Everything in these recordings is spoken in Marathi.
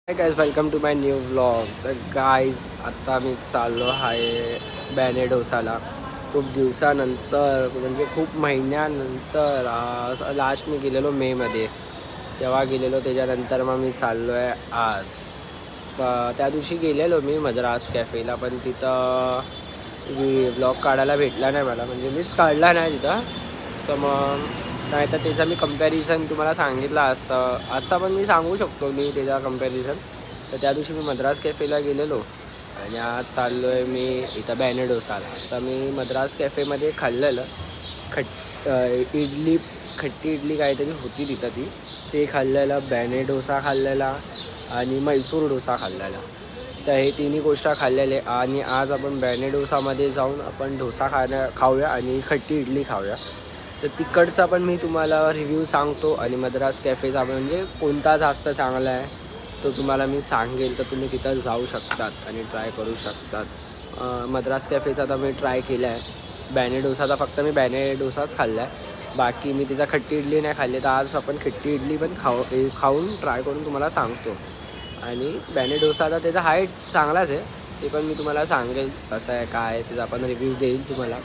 High guys, welcome to my new vlog. तर गाईज आता मी चाललो आहे बॅने डोसाला. खूप दिवसानंतर म्हणजे खूप महिन्यानंतर लास्ट मी गेलेलो मेमध्ये तेव्हा गेलेलो. त्याच्यानंतर मग मी चाललो आहे आज. त्या दिवशी गेलेलो मी मद्रास कॅफेला, पण तिथं व्लॉग काढायला भेटला नाही मला, म्हणजे मीच काढला नाही तिथं. तर मग नाही तर त्याचा मी कंपॅरिझन तुम्हाला सांगितलं असतं. आजचा पण मी सांगू शकतो मी त्याचा कंपॅरिझन. तर त्या दिवशी मी मद्रास कॅफेला गेलेलो आणि आज चाललो आहे मी इथं बॅने डोसाला. तर मी मद्रास कॅफेमध्ये खाल्लेलं इडली, खट्टी इडली काहीतरी होती तिथं ते खाल्लेलं, बॅने डोसा खाल्लेला आणि मैसूर डोसा खाल्लेला. तर हे तिन्ही गोष्ट खाल्लेले. आणि आज आपण बॅने डोसामध्ये जाऊन आपण डोसा खाऊया आणि खट्टी इडली खाऊया. तर तिकडचा पण मी तुम्हाला रिव्ह्यू सांगतो आणि मद्रास कॅफेचा म्हणजे कोणता जास्त चांगला आहे तो तुम्हाला मी सांगेल. तर तुम्ही तिथं जाऊ शकतात आणि ट्राय करू शकतात. मद्रास कॅफेचा तर मी ट्राय केला आहे. बॅने डोसाचा फक्त मी बॅने डोसाच खाल्ला आहे. बाकी मी तिचा खट्टी इडली नाही खाल्ली. तर आज आपण खट्टी इडली पण खाऊन ट्राय करून तुम्हाला सांगतो. आणि बॅने डोसा तर त्याचा हाईट चांगलाच आहे, ते पण मी तुम्हाला सांगेल कसं आहे काय आहे त्याचा आपण रिव्ह्यू देईल तुम्हाला.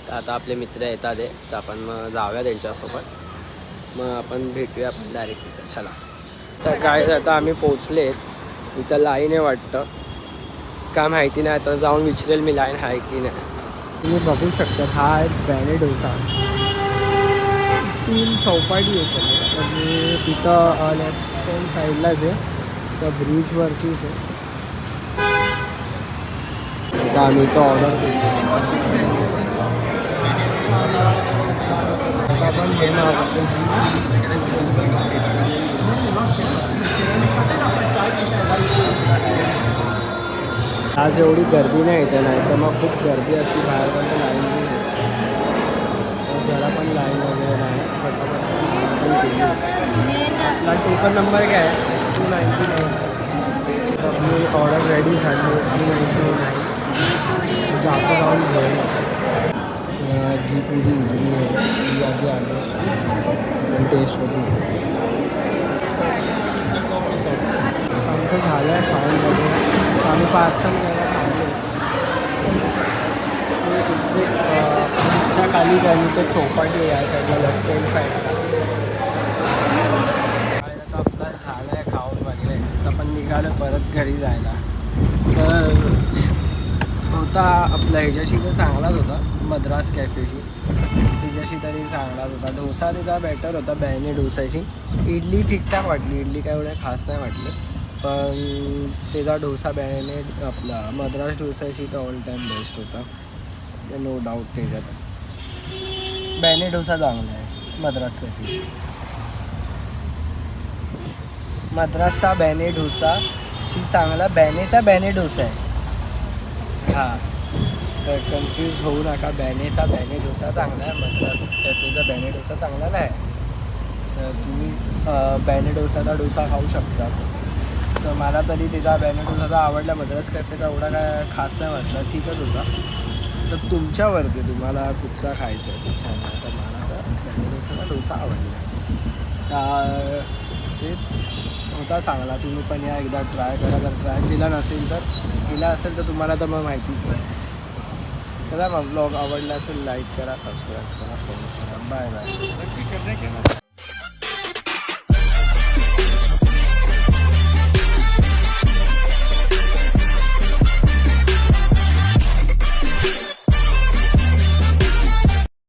तर आता आपले मित्र येतात आहे, तर आपण मग जाऊया त्यांच्यासोबत. मग आपण भेटूया आपण डायरेक्ट तिथं. चला. तर काय आता आम्ही पोचले. इथं लाईन आहे वाटतं, का माहिती नाही. आता जाऊन विचारेल मी लाईन आहे की नाही. तुम्ही बघू शकता हा आहे बॅने डोसा. 3 चौपाटी येतो आणि तिथं लेफ्ट हँड साईडलाच आहे, त्या ब्रिजवरतीच आहे. आता आम्ही तो ऑर्डर केली. आपण आज एवढी गर्दी नाही येते, नाही तर मग खूप गर्दी असते बाहेर. पण लाईन जरा पण लाईन वगैरे नाही. आपला टोकन नंबर काय आहे? 299. आपली ऑर्डर रेडी झाली. 299 जातो जाऊन घेऊन जी पुरी इडली आहे ती आधी आली टेस्ट होती. आमचं झालं आहे खाऊन वगैरे. आम्ही पार्सल घ्यायला खाल्ले. एक्झॅक्ट खाली झाली तर चौपाटी या साईडला लेफ्ट हँड साईडला. आता आपला झालं आहे खाऊन वगैरे. तर आपण निघालो परत घरी जायला. तर होता आपला ह्याच्याशी तर चांगलाच होता, मद्रास कॅफेशी त्याच्याशी तरी चांगलाच होता. डोसा त्याचा बेटर होता बॅने डोसाची. इडली ठीकठाक वाटली, इडली काय एवढं खास नाही वाटली. पण त्याचा डोसा बॅने आपला मद्रास डोसाची तर ऑल टाईम बेस्ट होता, नो डाऊट. त्याच्यात बॅने डोसा चांगला आहे मद्रास कॅफेची. मद्रासचा बॅने डोसाशी चांगला बॅनेचा बॅने डोसा आहे. हां, तर कन्फ्यूज होऊ नका. बॅनेचा बॅने डोसा चांगला आहे, मद्रास कॅफेचा बॅने डोसा चांगला नाही. तर तुम्ही बॅने डोसाचा डोसा खाऊ शकता. तर मला तरी त्याचा बॅने डोसाचा आवडला. मद्रास कॅफेचा एवढा काय खास नाही वाटला, ठीकच होता. तर तुमच्यावरती तुम्हाला कुठचा खायचा आहे खूप छान. तर मला तर बॅने डोसाचा डोसा आवडला. तेच होता चांगला. तुम्ही पण या एकदा ट्राय करा. जर ट्राय केला नसेल तर केला असेल तर तुम्हाला तर मग माहितीच आहे. चला मग ब्लॉग आवडला असेल लाईक करा, सबस्क्राईब करा, फॉलो करा. Bye bye.